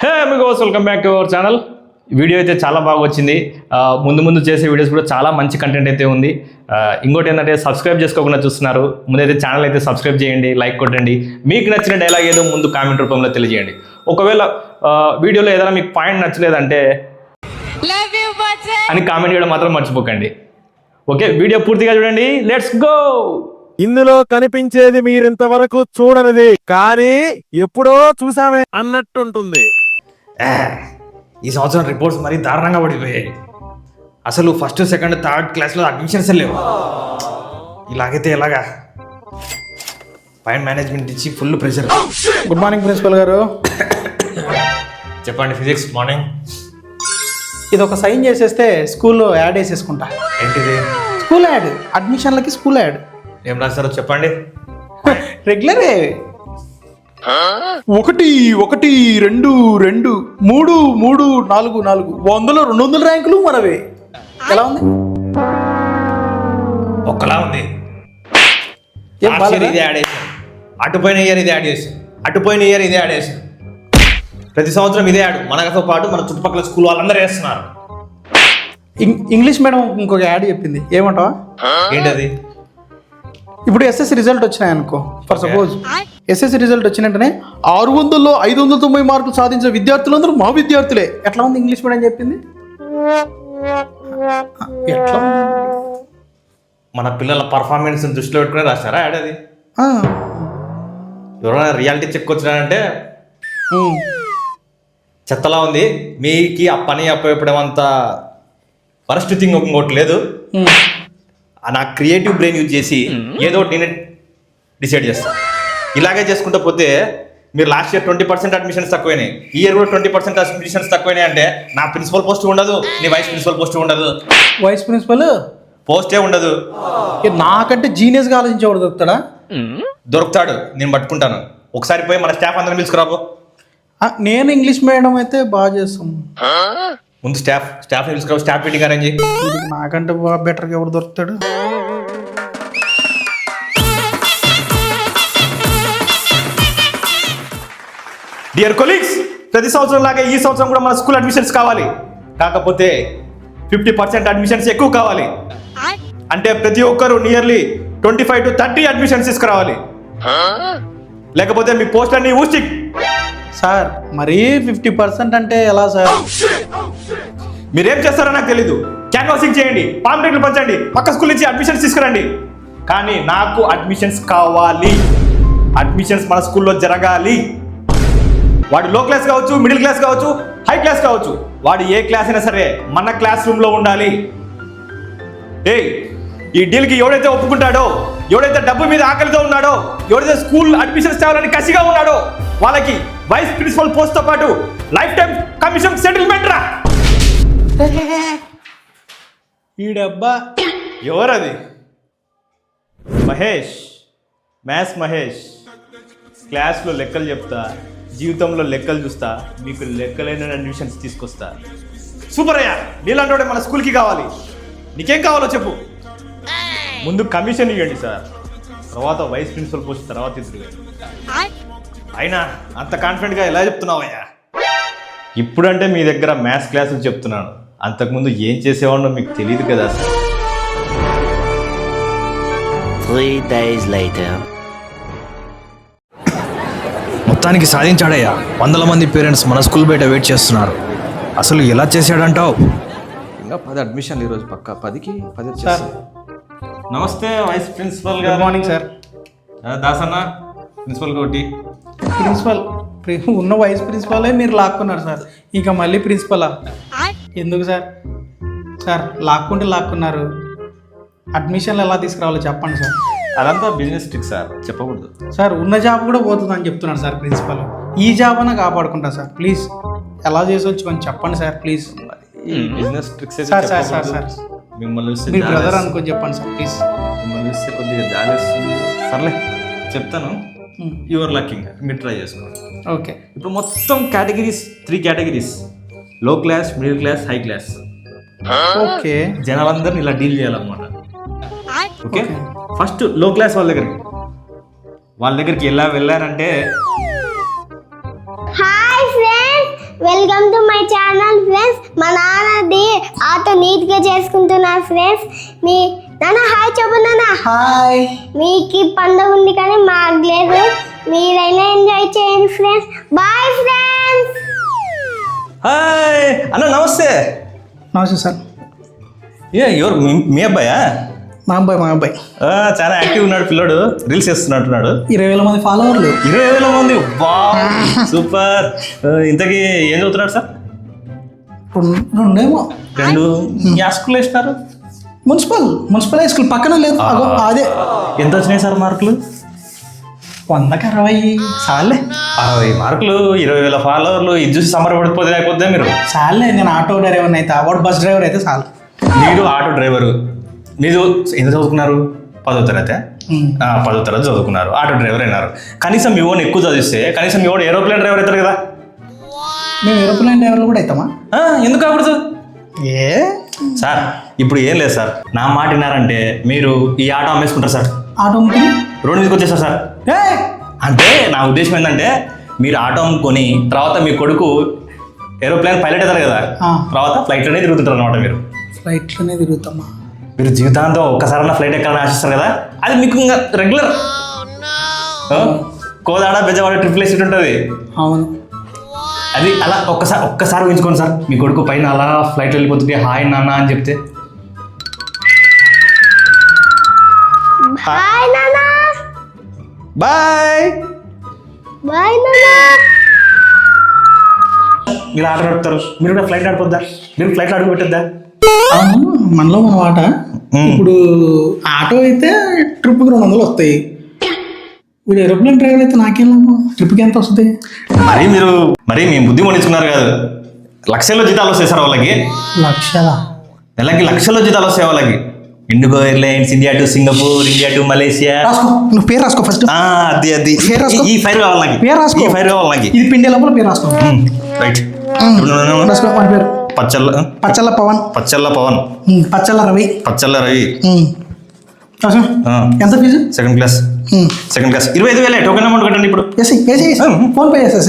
Hey Amigos, welcome back to our channel. Video అయితే చాలా బాగా వచ్చింది. ముందు చేసే వీడియోస్ కూడా చాలా మంచి కంటెంట్ అయితే ఉంది. ఇంకోటి ఏంటంటే సబ్స్క్రైబ్ చేసుకోకుండా చూస్తున్నారు, ముందైతే ఛానల్ అయితే సబ్స్క్రైబ్ చేయండి, లైక్ కొట్టండి. మీకు నచ్చిన డైలాగ్ ఏదో ముందు కామెంట్ రూపంలో తెలియజేయండి. ఒకవేళ వీడియోలో ఏదైనా మీకు పాయింట్ నచ్చలేదంటే అని కామెంట్ చేయడం మాత్రం మర్చిపోకండి. ఓకే, వీడియో పూర్తిగా చూడండి. Let's go. ఇందులో కనిపించేది మీరింతవరకు చూడనిది, కానీ ఎప్పుడో చూసామే అన్నట్టుంటుంది. ఈ సంవత్సరం రిపోర్ట్స్ మరీ దారుణంగా పడిపోయాయి. అసలు ఫస్ట్ సెకండ్ థర్డ్ క్లాస్లో అడ్మిషన్స్ లేవు. ఇలాగైతే ఎలాగా? పైన మేనేజ్మెంట్ ఇచ్చి full pressure. Good morning principal గారు. చెప్పండి. Physics morning. ఇది ఒక సైన్ చేసేస్తే స్కూల్లో యాడ్ వేసేసుకుంటా. ఏంటిది? స్కూల్ యాడ్, అడ్మిషన్లకి స్కూల్ యాడ్. ఏం రాస్తారో చెప్పండి. రెగ్యులరే. 1 1 2 2 3 3 4 4 100లో 200 ర్యాంకులు మనవే. ఎలా ఉంది? ఒక్కలా ఉంది. ఏం బాలేదా? ఇది యాడ్ చేశాను, అటుపోయిన ఇయర్ ఇది యాడ్ చేశాను, అటుపోయిన ఇయర్ ఇది యాడ్ చేశాను. ప్రతి సంవత్సరం ఇదే యాడ్. మనతో పాటు మన చుట్టుపక్కల స్కూల్ వాళ్ళందరూ వేస్తున్నారు. ఇంగ్లీష్ మేడం ఇంకొక యాడ్ చెప్పింది. ఏమంటావా? ఏంటది? ఇప్పుడు ఎస్ఎస్సి రిజల్ట్ వచ్చినాయనుకో, ఫర్ సపోజ్ ఎస్ఎస్సి రిజల్ట్ వచ్చిన వెంటనే 600లో 590 మార్కులు సాధించిన విద్యార్థులందరూ మా విద్యార్థులే. ఎట్లా ఉంది ఇంగ్లీష్ మీడియం చెప్పింది? ఎట్లా మన పిల్లల పర్ఫార్మెన్స్ దృష్టిలో పెట్టుకుని రాశారా యాడ్ అది? ఎవరైనా రియాలిటీ చెక్ వచ్చినారంటే చెత్తలా ఉంది. మీకు ఆ పని అప్పచెప్పడం వరస్ట్ థింగ్ ఇంకోటి లేదు. నా క్రియేటివ్ బ్రెయిన్ యూజ్ చేసి ఏదో ఒకటి నేను డిసైడ్ చేస్తాను. ఇలాగే చేసుకుంటూ పోతే మీరు లాస్ట్ ఇయర్ 20% అడ్మిషన్స్ తక్కువైనాయి, ఈ ఇయర్ కూడా 20% అడ్మిషన్స్ తక్కువైనాయి అంటే నా ప్రిన్సిపల్ పోస్ట్ ఉండదు, నీ వైస్ ప్రిన్సిపల్ పోస్ట్ ఉండదు, వైస్ ప్రిన్సిపల్ పోస్టే ఉండదు. నాకంటే జీనియస్గా ఆలోచించేవాడు దొరుకుతాడా? దొరుకుతాడు, నేను పట్టుకుంటాను. ఒకసారి పోయి మన స్టాఫ్ అందరం పిలుచుకురాబో. నేను ఇంగ్లీష్ మీడియం అయితే బాగా చేస్తాం. ముందు స్టాఫ్ పిలుచుకురాబో, స్టాఫ్ మీటింగ్ అరేంజ్ చేయి. నాకంటే బాగా బెటర్గా ఎవరు దొరుకుతాడు? డియర్ కొలీగ్స్, ప్రతి సంవత్సరం లాగే ఈ సంవత్సరం కూడా మన స్కూల్ అడ్మిషన్స్ కావాలి. కాకపోతే 50% అడ్మిషన్స్ ఎక్కువ కావాలి. అంటే ప్రతి ఒక్కరు నియర్లీ 25 to 30 అడ్మిషన్స్ తీసుకురావాలి. లేకపోతే మీ పోస్ట్ అన్ని ఊసి. సార్ మరీ 50% అంటే ఎలా సార్? మీరేం చేస్తారో నాకు తెలీదు. క్యాన్వాసింగ్ చేయండి, పాంప్లెట్లు పంచండి, పక్క స్కూల్ నుంచి అడ్మిషన్స్ తీసుకురండి. కానీ నాకు అడ్మిషన్స్ కావాలి. అడ్మిషన్స్ మన స్కూల్లో జరగాలి. వాడు లో క్లాస్ కావచ్చు, మిడిల్ క్లాస్ కావచ్చు, హై క్లాస్ కావచ్చు, వాడు ఏ క్లాస్ అయినా సరే మన క్లాస్ రూమ్లో ఉండాలి. ఈ డీల్కి ఎవడైతే ఒప్పుకుంటాడో, ఎవడైతే డబ్బు మీద ఆకలితో ఉన్నాడో, ఎవడైతే స్కూల్ అడ్మిషన్స్ తేవాలని కసిగా ఉన్నాడో, వాళ్ళకి వైస్ ప్రిన్సిపల్ పోస్ట్తో పాటు లైఫ్ టైం కమిషన్ సెటిల్మెంట్ రా. ఈ డబ్బా ఎవరది? మహేష్, మ్యాథ్స్ మహేష్. క్లాస్లో లెక్కలు చెప్తా, జీవితంలో లెక్కలు చూస్తా, మీకు లెక్కలైన అడ్మిషన్స్ తీసుకొస్తా. సూపర్ అయ్యా, నీలాంటి మన స్కూల్కి కావాలి. నీకేం కావాలో చెప్పు. ముందు కమిషన్ ఇవ్వండి సార్, తర్వాత వైస్ ప్రిన్సిపల్ పోస్ట్ తర్వాత ఇద్దరు. అయినా అంత కాన్ఫిడెంట్గా ఎలా చెప్తున్నావయ్యా? ఇప్పుడంటే మీ దగ్గర మ్యాథ్స్ క్లాసులు చెప్తున్నాను, అంతకుముందు ఏం చేసేవాడినో మీకు తెలియదు కదా సార్. 3 days later. మొత్తానికి సాధించాడయ్యా. 100 మంది పేరెంట్స్ మన స్కూల్ బయట వెయిట్ చేస్తున్నారు. అసలు ఎలా చేశాడంటావు? ఇంకా 10 అడ్మిషన్లు ఈరోజు పక్క 10కి 10 సార్. నమస్తే వైస్ ప్రిన్సిపల్ గుడ్ గారు. Morning sir. Dasanna principal Koti. Principal ఉన్న వైస్ ప్రిన్సిపలే మీరు లాక్కున్నారు సార్, ఇంకా మళ్ళీ ప్రిన్సిపలా? ఎందుకు సార్? సార్ లాక్కున్నారు. అడ్మిషన్లు ఎలా తీసుకురావాలో చెప్పండి సార్. అదంతా బిజినెస్ ట్రిక్ సార్, చెప్పకూడదు. సార్ ఉన్న జాబ్ కూడా పోతుందని చెప్తున్నాను సార్ ప్రిన్సిపల్. ఈ జాబ్ అన్నా కాపాడుకుంటా సార్, ప్లీజ్ ఎలా చేసొచ్చు కొంచెం చెప్పండి సార్ ప్లీజ్. ఈ business tricks sir sir sir sir మిమ్మల్ని చూస్తే మీ బ్రదర్ అనుకొని చెప్పండి సార్ ప్లీజ్. మిమ్మల్ని చూస్తే కొద్దిగా జాలేస్తుంది. సర్లే చెప్తాను. యువర్ లకింగ్, మీరు ట్రై చేసుకోండి. ఓకే. ఇప్పుడు మొత్తం categories 3 categories: low class, middle class, high class. Okay. జనాలందరినీ ఇలా డీల్ చేయాలన్నమాట. ఓకే, ఫస్ట్ లో క్లాస్ వాళ్ళ దగ్గరికి ఎలా వెళ్ళారంటే, hi friends, welcome to my channel friends. మా నాన్నది ఆటో నీట్గా చేసుకుంటున్నారు ఫ్రెండ్స్. మీ నాన్న హాయ్ చెప్పు నాన్న. హాయ్. మీకు పండుగ ఉంది కానీ మాకు లేదు. మీరైనా ఎంజాయ్ చేయండి ఫ్రెండ్స్. Bye friends. హాయ్ అన్న, నమస్తే. నమస్తే సార్. ఎవరు మీ అబ్బాయా? మా అబ్బాయి చాలా యాక్టివ్ ఉన్నాడు పిల్లడు, రీల్స్ చేస్తున్నట్టున్నాడు. 20,000 మంది ఫాలోవర్లు. 20,000 మంది, సూపర్. ఇంతకీ ఏం చదువుతున్నాడు సార్? రెండేమో. 2 యా స్కూల్ వేసినారు? మున్సిపల్ హై స్కూల్ పక్కన లేదు. అదే. ఎంత వచ్చినాయి సార్ మార్కులు? 100కి 60 చాలే. 60 మార్కులు, 20,000 ఫాలోవర్లు, ఇది చూసి సంబరపడిపోతే లేకపోతే మీరు. చాలే, నేను ఆటో డ్రైవర్ అయితే వాడు బస్ డ్రైవర్ అయితే చాలు. మీరు ఆటో డ్రైవరు, మీరు ఎంత చదువుకున్నారు? 10వ తరగతి. 10వ తరగతి చదువుకున్నారు, ఆటో డ్రైవర్ అయినారు. కనీసం మీ ఓన్ ఎక్కువ చదివిస్తే కనీసం మీ ఓన్ ఏరోప్లేన్ డ్రైవర్ అవుతారు కదా. మేము ఏరోప్లేన్ డ్రైవర్లు కూడా అవుతామా? ఎందుకు కాకూడదు ఏ సార్? ఇప్పుడు ఏం లేదు సార్, నా మాట విన్నారంటే మీరు ఈ ఆటో అమ్మేసుకుంటారు సార్. ఆటో అమ్ముకుని రోడ్డు మీదకి వచ్చేస్తారు సార్. అంటే నా ఉద్దేశం ఏంటంటే మీరు ఆటో అమ్ముకొని తర్వాత మీ కొడుకు ఏరోప్లేన్ పైలట్ అవుతారు కదా, తర్వాత ఫ్లైట్లోనే తిరుగుతుంటారు అనమాట. మీరు ఫ్లైట్లోనే తిరుగుతామా? మీరు జీవితాంతం ఒక్కసారైనా ఫ్లైట్ ఎక్కాలని ఆశిస్తారు కదా, అది మీకు ఇంకా regular. Kodad Bezawada triple seat ఉంటుంది. అవును. అది అలా ఒక్కసారి ఊహించుకోండి సార్, మీ కొడుకు పైన అలా ఫ్లైట్ వెళ్ళిపోతుంటే హాయ్ నాన్న అని చెప్తే. బాయ్ నాన్న. బాయ్ బాయ్ నాన్న. ఇలా ఆట నడుపుతారు, మీరు కూడా ఫ్లైట్ నడిపోద్దా? మీరు ఫ్లైట్ అడుగు పెట్టద్దా? అవును, మనలో మన ఆట. ఇప్పుడు ఆటో అయితే ట్రిప్కి 200 వస్తాయి. ఇప్పుడు ఏరోప్లేన్ డ్రైవర్ అయితే నాకేం లాభం? ట్రిప్కి ఎంత వస్తుంది? మరి మీ బుద్ధి మొనించుకున్నారు కాదు, లక్షల్లో జీతాలు వస్తాయి సార్ వాళ్ళకి. లక్షలా? నెలకి లక్షల్లో జీతాలు వస్తాయి వాళ్ళకి. IndiGo airlines, India to Singapore, India to Malaysia. రాసుకో, నువ్వు పేరు రాసుకో ఫస్ట్. అది పేరు రాసుకో. ఈ ఫైర్ కావాలి నాకు. పేరు రాసుకో. ఈ ఫైర్ కావాలి నాకు. ఇది పిండే లోపల పేరు రాసుకో. రైట్. రాసుకో మన పేరు. పచ్చల్ల పవన్. పచ్చల్ల రవి. రాసుకో. ఎంత fee? Second class. 25,000 token amount కట్టండి ఇప్పుడు. ఫోన్ పే చేస్తా.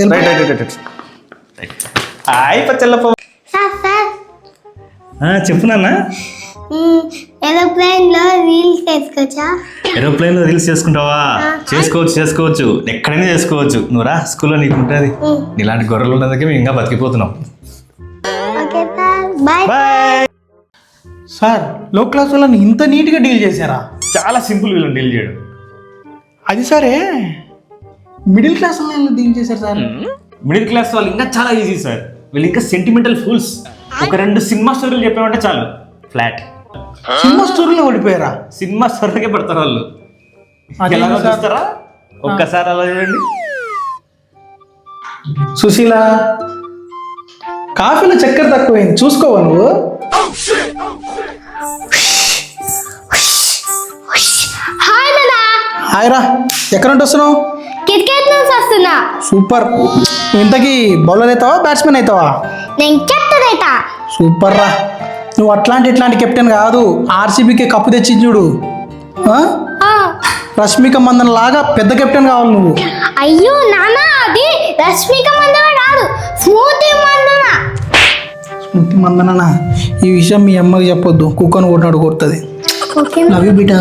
హాయ్ పచ్చల్ల పవన్. సార్ చెప్పు నాన్న. ఏరోప్లేన్లో రీల్స్ చేసుకోవచ్చా? ఏరోప్లేన్లో రీల్స్ చేసుకుంటావా? చేసుకోవచ్చు, ఎక్కడైనా చేసుకోవచ్చు. నువ్వు రా, స్కూల్లో నీకు ఉంటుంది. ఇలాంటి గొర్రెలు ఉన్నందుకే మేము ఇంకా బతికిపోతున్నాం. Okay sir, bye. Bye. Sir, low class వాళ్ళని ఇంత నీట్గా డీల్ చేశారా? చాలా సింపుల్ వీళ్ళని డీల్ చేయడం. అది సరే, మిడిల్ క్లాస్ వాళ్ళని డీల్ చేశారు సార్. మిడిల్ క్లాస్ వాళ్ళు ఇంకా చాలా ఈజీ సార్. వీళ్ళు ఇంకా సెంటిమెంటల్ ఫూల్స్. ఒక 2 సినిమా స్టోరీలు చెప్పామంటే చాలు, ఫ్లాట్. సినిమా స్టోరీలో ఓడిపోయారా? సినిమా స్టోరీకే పడతారు వాళ్ళు. అదేంటి ఎలాగో సార్? చూస్తారా? ఒక్కసారి అలా చూడండి. సుశీల, కాఫీలో చక్కెర తక్కువైంది, చూసుకోవా నువ్వు? హాయ్ నాన్న. హాయ్ రా, ఎక్కడ నుండి వస్తున్నావు? క్రికెట్ నుంచి వస్తున్నా. సూపర్. నువ్వు ఇంతకీ బౌలర్ అవుతావా, బ్యాట్స్మెన్ అవుతావా? నేను కెప్టెన్ అవుతా. సూపర్ రా. నువ్వు ఇట్లాంటి కెప్టెన్ కాదు, ఆర్సీబీకి కప్పు తెచ్చి చూడు. రష్మిక మందన్ లాగా పెద్ద కెప్టెన్ కావాలి నువ్వు. అయ్యో నాన్న, అది రష్మిక మందన కాదు, స్మూతి మందన. స్మృతి మందన? ఈ విషయం మీ అమ్మకి చెప్పొద్దు, కుక్కను కొట్టినాడు కొడుతుంది. లవ్ యూ బిడ్డ.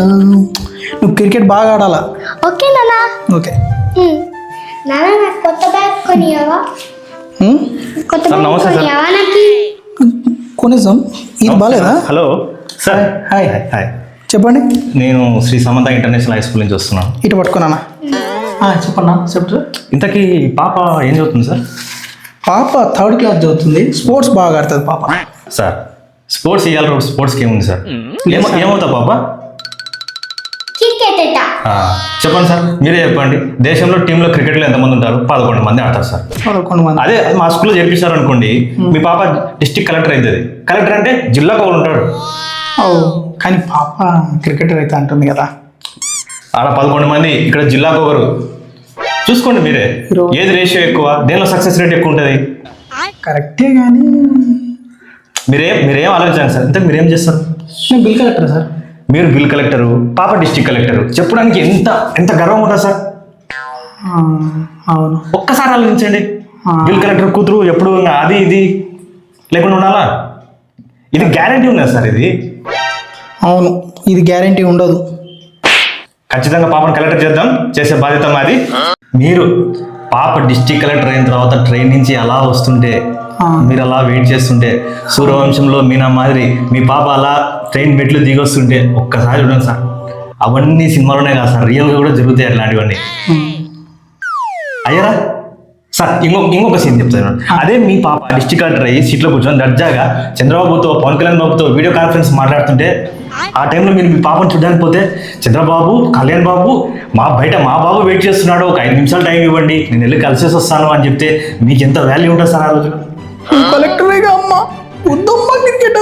నువ్వు క్రికెట్ బాగా ఆడాలా? ఓకే నాన్న. ఓకే. నాన్న, నాకు కొత్త బ్యాగ్ కొనియావా? కొత్త సార్, బ్యాగ్ నమస్తే సార్. కొనియావా నాకు? కొనేసాం. ఇది బాగాలేదా? Hello sir. హాయ్. హాయ్. చెప్పండి. నేను Shri Samantha international high school నుంచి వస్తున్నాను. ఇటు పట్టుకున్నానా? చెప్పన్నా, చెప్తా. ఇంతకీ పాప ఏం చదువుతుంది సార్? పాప 3rd క్లాస్ చదువుతుంది. స్పోర్ట్స్ బాగా ఆడుతుంది పాప. సార్, స్పోర్ట్స్ ఇవ్వాలి. స్పోర్ట్స్కి ఏముంది సార్? ఏమవుతా పాప? క్రికెట్ అవుతా. చెప్పండి సార్, మీరే చెప్పండి. దేశంలో టీంలో క్రికెట్లో ఎంతమంది ఉంటారు? 11 మంది ఆడతారు సార్. 11 మంది. అదే మా స్కూల్లో చేర్పిస్తారు అనుకోండి, మీ పాప డిస్ట్రిక్ట్ కలెక్టర్ అవుతుంది. కలెక్టర్ అంటే జిల్లాకు ఒకరు ఉంటాడు. కానీ పాప క్రికెటర్ అయితే అంటుంది కదా. ఆడ 11 మంది, ఇక్కడ జిల్లాకు ఒకరు. చూసుకోండి మీరే, ఏది రేషియో ఎక్కువ, దేనిలో సక్సెస్ రేట్ ఎక్కువ ఉంటుంది? కరెక్టే, కానీ మీరేం ఆలోచించండి సార్. ఇంతకు మీరేం చేస్తారు? నేను బిల్ కలెక్టర్ సార్. మీరు బిల్ కలెక్టరు, పాప డిస్ట్రిక్ట్ కలెక్టరు. చెప్పడానికి ఎంత గర్వం ఉంటుంది సార్. అవును. ఒక్కసారి ఆలోచించండి. బిల్ కలెక్టర్ కూతురు ఎప్పుడు ఇంకా అది ఇది లేకుండా ఉండాలా? ఇది గ్యారంటీ ఉన్నది సార్. ఇది అవును, ఇది గ్యారంటీ ఉండదు. ఖచ్చితంగా పాపను కలెక్టర్ చేద్దాం, చేసే బాధ్యత మాది. మీరు పాప డిస్ట్రిక్ట్ కలెక్టర్ అయిన తర్వాత ట్రైన్ నుంచి అలా వస్తుంటే మీరు అలా వెయిట్ చేస్తుంటే, సూర్యవంశంలో మీనా మాదిరి మీ పాప అలా ట్రైన్ మెట్లు దిగొస్తుంటే ఒక్కసారి చూడండి సార్. అవన్నీ సినిమాలోనే కాదు సార్, రియల్గా కూడా జరుగుతాయి అట్లాంటివన్నీ. అయ్యారా సార్? ఇంకొక సీన్ చెప్తాను. అదే మీ పాప డిస్ట్రిక్ట్ కలెక్టర్ అయ్యి సీట్లో కూర్చొని దర్జాగా చంద్రబాబుతో, పవన్ కళ్యాణ్ బాబుతో వీడియో కాన్ఫరెన్స్ మాట్లాడుతుంటే, ఆ టైంలో మీరు మీ పాపను చూడడానికి పోతే, చంద్రబాబు, కళ్యాణ్ బాబు మా బాబు వెయిట్ చేస్తున్నాడు, ఒక 5 నిమిషాలు టైం ఇవ్వండి, నేను వెళ్ళి కలిసేసి వస్తాను అని చెప్తే మీకు ఎంత వాల్యూ ఉంటుంది సార్ ఆ రోజు? కలెక్టరేగా అమ్మ, వద్దమ్మా క్రికెట్.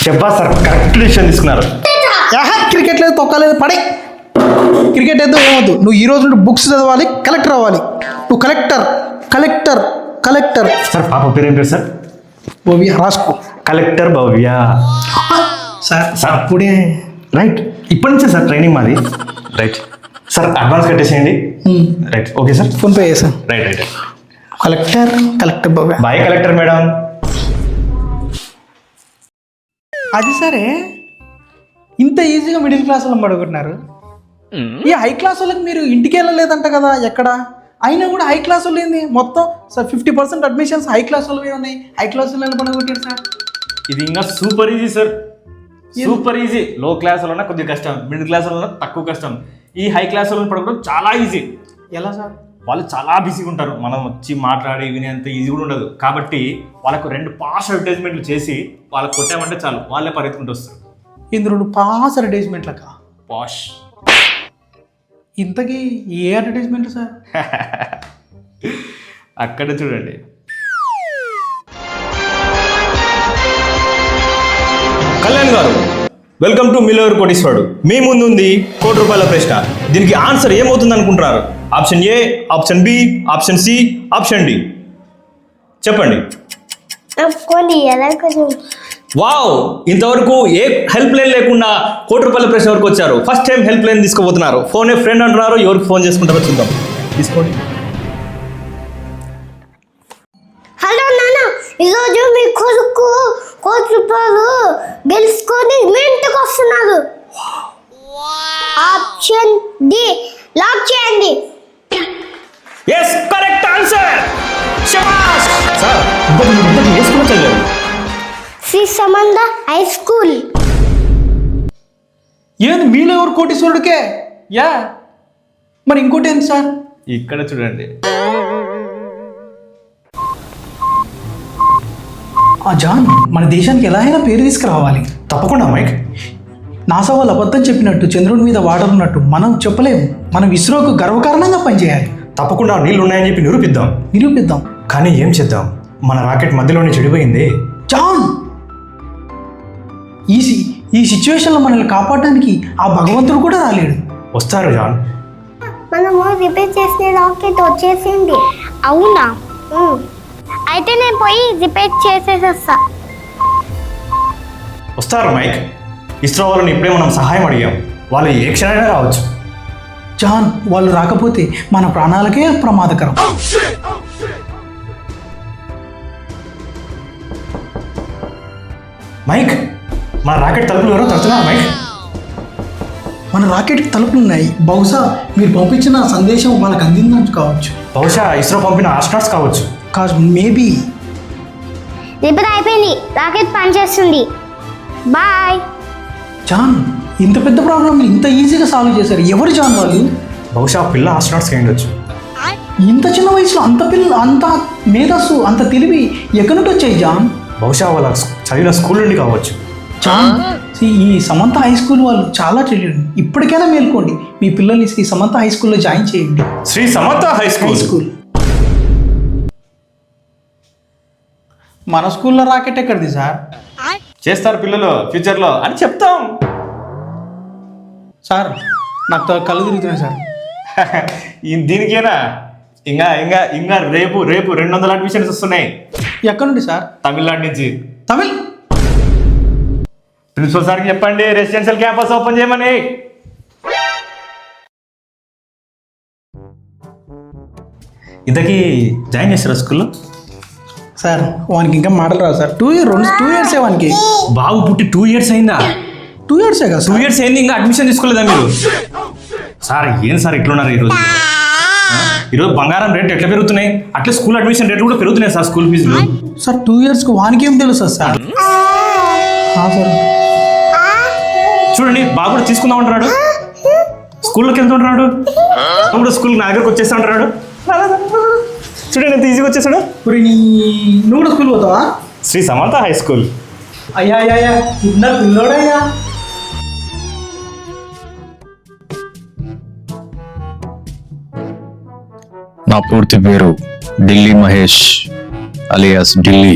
చెప్పా సార్, కరెక్ట్ డిసిషన్ తీసుకున్నారు. క్రికెట్ లేదు, తొక్కలేదు, పడే. క్రికెట్ ఏదో ఏమొద్దు, నువ్వు ఈ రోజు నుండి బుక్స్ చదవాలి, కలెక్టర్ అవ్వాలి. నువ్వు కలెక్టర్ కలెక్టర్ కలెక్టర్. సార్ పాప పేరు ఏం పేరు సార్? భవ్య, రాసుకో. కలెక్టర్ భవ్య. సార్ సార్ అప్పుడే రైట్, ఇప్పటి నుంచే సార్ ట్రైనింగ్ మాది. రైట్ సార్, అడ్వాన్స్ కట్టేసేయండి. రైట్, ఓకే సార్, ఫోన్పే చేసాను. Right right. Collector Bhavya. Bye collector madam. అది సరే, ఇంత ఈజీగా మిడిల్ క్లాస్ వాళ్ళని పడుకుంటున్నారు. ఈ హై క్లాస్ వాళ్ళకి మీరు ఇంటికి వెళ్ళలేదంట కదా ఎక్కడ? అయినా కూడా హై క్లాస్ వాళ్ళు ఏంది మొత్తం సార్ 50% అడ్మిషన్స్ హై క్లాస్ వాళ్ళవే ఉన్నాయి. హై క్లాస్ వాళ్ళని పడగొట్టారు సార్. ఇది ఇంకా super easy sir, super easy. లో క్లాస్ వాళ్ళ కొద్దిగా కష్టం, మిడిల్ క్లాస్ వాళ్ళ తక్కువ కష్టం. ఈ హై క్లాస్ వాళ్ళని పడుకోవడం చాలా ఈజీ. ఎలా సార్? వాళ్ళు చాలా బిజీగా ఉంటారు, మనం వచ్చి మాట్లాడి వినేంత ఈజీ కూడా ఉండదు. కాబట్టి వాళ్ళకు 2 పాస్ అడ్వర్టైజ్మెంట్లు చేసి వాళ్ళకి కొట్టామంటే చాలు, వాళ్ళే పరిగెత్తుకుంటూ వస్తారు. ఇందులో పాస్ అడ్వర్టైజ్మెంట్లకా? పాష్. ఇంతకీ ఏ అడ్వర్టైజ్మెంట్ సార్? అక్కడ చూడండి. కళ్యాణ్ గారు, వెల్కమ్ టు మిలోర్ కోటీశ్వరుడు. మీ ముందు ఉంది ₹1,00,00,000 ప్రశ్న. దీనికి ఆన్సర్ ఏమవుతుంది అనుకుంటున్నారు? Option A, option B, option C, option D. చెప్పండి. ఒప్పుకోండి, ఎలా కొంచెం. వావ్, ఇంతవరకు ఏ హెల్ప్ లైన్ లేకుండా ₹1,00,00,000 ప్రశ్న వరకు వచ్చారు. ఫస్ట్ టైం హెల్ప్ లైన్ తీసుకోబోతున్నారు. ఫోన్ ఏ ఫ్రెండ్ అంటున్నారు, ఎవరికి ఫోన్ చేసుకుంటారో చూద్దాం. తీసుకోండి. హలో నాన్న, ఈరోజు మీ కొడుకు ₹1,00,00,000 గెలుచుకొని మీ ఇంటికి వస్తున్నారు. ఆప్షన్ డి లాక్ చేయండి. yes, correct answer. శభాష్ సార్. ఇంతకు ఏ స్కూల్ చదివారు? Shri Samantha high school. ఏంది మీలో ఎవరు కోటీశ్వరుడికే? యా, మరి ఇంకోటి ఏంటి సార్? ఇక్కడ చూడండి. జాన్, మన దేశానికి ఎలా అయినా పేరు తీసుకురావాలి. తప్పకుండా మైక్. నాసా వాళ్ళు అబద్ధం చెప్పినట్టు, చంద్రుడి మీద వాటర్ ఉన్నట్టు మనం చెప్పలేము. మనం ఇస్రోకు గర్వకారణంగా పనిచేయాలి. తప్పకుండా నీళ్లు ఉన్నాయని చెప్పి నిరూపిద్దాం. కానీ ఏం చేద్దాం, మన రాకెట్ మధ్యలోనే చెడిపోయింది. జాన్, ఈ సిచ్యువేషన్లో మనల్ని కాపాడడానికి ఆ భగవంతుడు కూడా రాలేడు. వస్తారు జాన్. మనము రిపేర్ చేసిన రాకెట్ వచ్చేసింది. అవునా? అయితే నేను పోయి రిపేర్ చేసేసి వస్తా. వస్తారు మైక్. ఇస్రో వాళ్ళని ఇప్పుడే మనం సహాయం అడిగాం, వాళ్ళు ఏ క్షణమైనా రావచ్చు. జాన్, వాళ్ళు రాకపోతే మన ప్రాణాలకే ప్రమాదకరం. మైక్, మన రాకెట్ తలుపులు ఎవరో తడుతున్నారు మైక్. మన రాకెట్కి తలుపులు ఉన్నాయి. బహుశా మీరు పంపించిన సందేశం వాళ్ళకి అందిందని కావచ్చు. బహుశా ఇస్రో పంపిన ఆస్ట్రాట్స్ కావచ్చు. మేబీ. రిపేర్ అయిపోయింది, రాకెట్ పనిచేస్తుంది. బాయ్. జాన్, ఇంత పెద్ద ప్రాబ్లమ్ ఇంత ఈజీగా సాల్వ్ చేశారు. ఎవరు జాన్ వాళ్ళు? బహుశా పిల్ల ఆస్ట్రాట్స్ అయి ఉండొచ్చు. ఇంత చిన్న వయసులో అంత మేధస్సు, అంత తెలివి ఎక్కడి నుండి వచ్చాయి జాన్? బహుశా వాళ్ళ చదివిన స్కూల్ నుండి కావచ్చు. జాన్, ఈ సమంత హై స్కూల్ వాళ్ళు చాలా తెలియదు. ఇప్పటికైనా మేల్కోండి, మీ పిల్లల్ని శ్రీ సమంత హై స్కూల్లో జాయిన్ చేయండి. Shri Samantha high school. మన స్కూల్లో రాకెట్ ఎక్కడిది సార్? చేస్తారు పిల్లలు ఫ్యూచర్లో అని చెప్తాం. సార్, నాకు కళ్ళు తిరుగుతున్నాయి సార్. దీనికేనా? ఇంకా ఇంకా ఇంకా రేపు 200 అడ్మిషన్స్ వస్తున్నాయి. ఎక్కడి నుండి సార్? తమిళనాడు నుంచి. తమిళ్? ప్రిన్సిపల్ సార్కి చెప్పండి రెసిడెన్షియల్ క్యాంపస్ ఓపెన్ చేయమని. ఇంతకీ జాయిన్ చేస్తారా స్కూల్లో? సార్ వానికి ఇంకా మాటలు రావు సార్. 2 ఇయర్సే వానికి. బాబు పుట్టి 2 years అయిందా? 2 ఇయర్సే కదా 2 years అయింది, ఇంకా అడ్మిషన్ తీసుకోలేదా మీరు? సార్ ఏం సార్ ఇట్లున్నారు ఈరోజు? ఈరోజు బంగారం రేట్ ఎట్లా పెరుగుతున్నాయి, అట్లా స్కూల్ అడ్మిషన్ రేట్లు కూడా పెరుగుతున్నాయి సార్. స్కూల్ ఫీజులు సార్ 2 ఇయర్స్కి వానికి ఏం తెలుస్తుంది సార్? సార్ చూడండి, బాబు కూడా తీసుకుందాం అంటున్నాడు, స్కూల్లోకి వెళ్తుంటున్నాడు, కూడా స్కూల్ నా దగ్గరకు వచ్చేస్తా అంటున్నాడు. చూడండి ఎంత ఈజీగా వచ్చేసాడు. ఇప్పుడు నువ్వు కూడా స్కూల్ పోతావా? Shri Samantha high school. అయ్యా చిన్న పిల్లోడయ్యా. నా పూర్తి పేరు ఢిల్లీ మహేష్ అలియాస్ ఢిల్లీ.